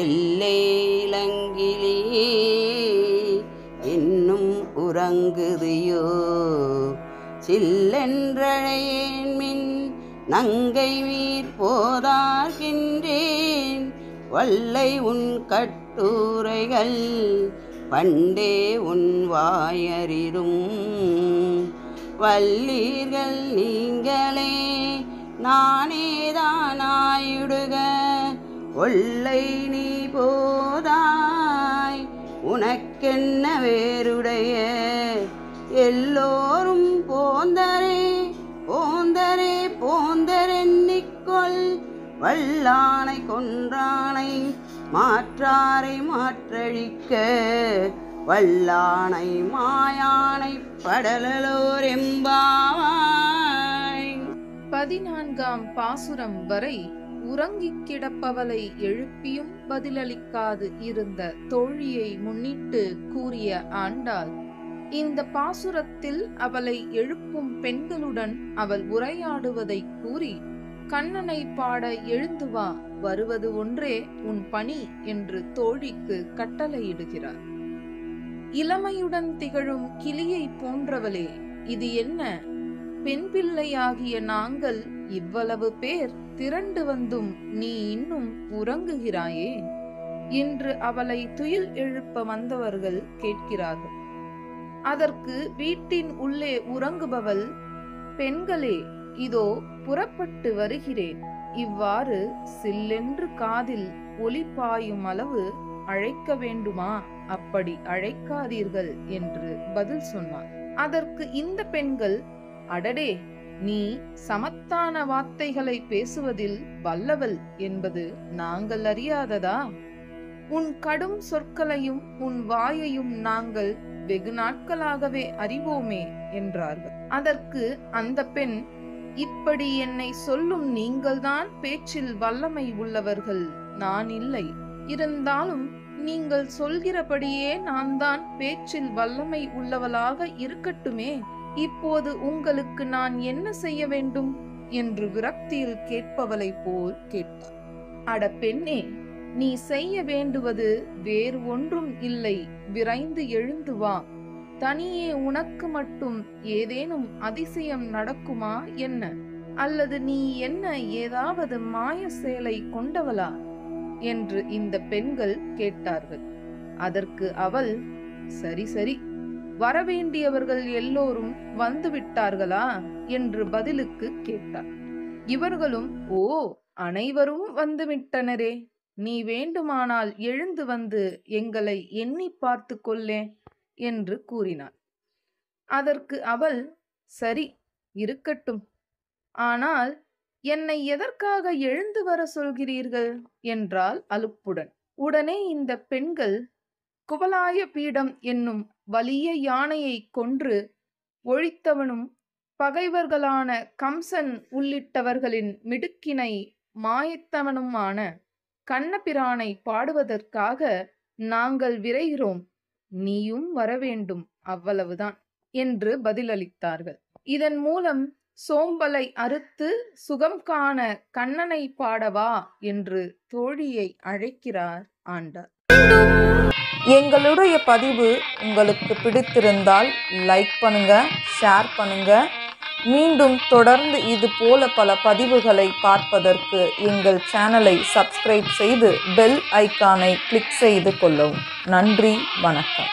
எல்லேலங்கிலே இன்னும் உறங்குதியோ சில்லென்றழையேன் மின் நங்கை வீர் போதார்கின்றேன் வல்லை உன் கட்டுரைகள் பண்டே உன் வாயறிரும் வல்லீர்கள் நீங்களே நானேதானாயிடுக ஒல்லை நீ போதாய் உனக்கென்ன வேறுடைய எல்லோரும் போந்தரே போந்தரே போந்தரென்னிக்கொள் வல்லானை கொன்றானை மாற்றாரை மாற்றழிக்க வல்லானை மாயானை படலலோர் எம்பாவாய். 14ஆம் பாசுரம் வரை உறங்கிக் கிடப்பவளை எழுப்பியும் பதிலளிக்காது இருந்த தோழியை முன்னிட்டு கூறிய ஆண்டாள் இந்த பாசுரத்தில் அவளை எழுப்பும் பெண்களுடன் அவள் உரையாடுவதை கூறி கண்ணனை பாட எழுந்து வா, வருவது ஒன்றே உன் பணி என்று தோழிக்கு கட்டளையிடுகிறார். இளமையுடன் திகழும் கிளியை போன்றவளே, இது என்ன? பெண் பிள்ளையாகிய நாங்கள் இவ்வளவு பேர் திரண்டு வந்தும் நீ இன்னும் உறங்குகிறாயே என்று அவளை துயில் எழுப்ப வந்தவர்கள் கேட்கிறார்கள். அதற்கு வீட்டின் உள்ளே உறங்குபவள், பெண்களே, இதோ புறப்பட்டு வருகிறேன், இவ்வாறு சில்லென்று காதில் ஒலி பாயும் அளவு அழைக்க வேண்டுமா? அப்படி அழைக்காதீர்கள் என்று பதில் சொன்னார். அதற்கு இந்த பெண்கள், அடடே, நீ சமத்தான வார்த்தைகளை பேசுவதில் வல்லவள் என்பது நாங்கள் அறியாததா? உன் கடும் சொற்களையும் உன் வாயையும் நாங்கள் வெகு நாட்களாகவே அறிவோமே என்றார்கள். அதற்கு அந்த பெண், இப்படி என்னை சொல்லும் நீங்கள்தான் பேச்சில் வல்லமை உள்ளவர்கள், நான் இல்லை. இருந்தாலும் நீங்கள் சொல்கிறபடியே நான் தான் பேச்சில் வல்லமை உள்ளவளாக இருக்கட்டுமே. இப்போது உங்களுக்கு நான் என்ன செய்ய வேண்டும் என்று விரக்தியில் கேட்பவளை போல் கேட்டார். அட பெண்ணே, நீ செய்ய வேண்டுவது வேறு ஒன்றும் இல்லை, விரைந்து எழுந்து வா. தனியே உனக்கு மட்டும் ஏதேனும் அதிசயம் நடக்குமா என்ன? அல்லது நீ என்ன ஏதாவது மாய சேலை கொண்டவளா என்று இந்த பெண்கள் கேட்டார்கள். அதற்கு அவள், சரி சரி, வரவேண்டியவர்கள் எல்லோரும் வந்து விட்டார்களா என்று பதிலுக்கு கேட்டார். இவர்களும், ஓ, அனைவரும் வந்துவிட்டனரே, நீ வேண்டுமானால் எழுந்து வந்து எங்களை எண்ணி பார்த்து கொள்ளே என்று கூறினார். அதற்கு அவள், சரி இருக்கட்டும், ஆனால் என்னை எதற்காக எழுந்து வர சொல்கிறீர்கள் என்றாள் அலுப்புடன். உடனே இந்த பெண்கள், குவலாய பீடம் என்னும் வலிய யானையை கொன்று ஒழித்தவனும் பகைவர்களான கம்சன் உள்ளிட்டவர்களின் மிடுக்கினை மாய்த்தவனுமான கண்ணபிரானை பாடுவதற்காக நாங்கள் விரைகிறோம், நீயும் வரவேண்டும், அவ்வளவுதான் என்று பதிலளித்தார்கள். இதன் மூலம் சோம்பலை அறுத்து சுகம் காண கண்ணனை பாடவா என்று தோழியை அழைக்கிறார் ஆண்டாள். எங்களுடைய பதிவு உங்களுக்கு பிடித்திருந்தால் லைக் பண்ணுங்க, ஷேர் பண்ணுங்க. மீண்டும் தொடர்ந்து இது போல பல பதிவுகளை பார்ப்பதற்கு எங்கள் சேனலை சப்ஸ்கிரைப் செய்து பெல் ஐக்கானை கிளிக் செய்து கொள்ளவும். நன்றி, வணக்கம்.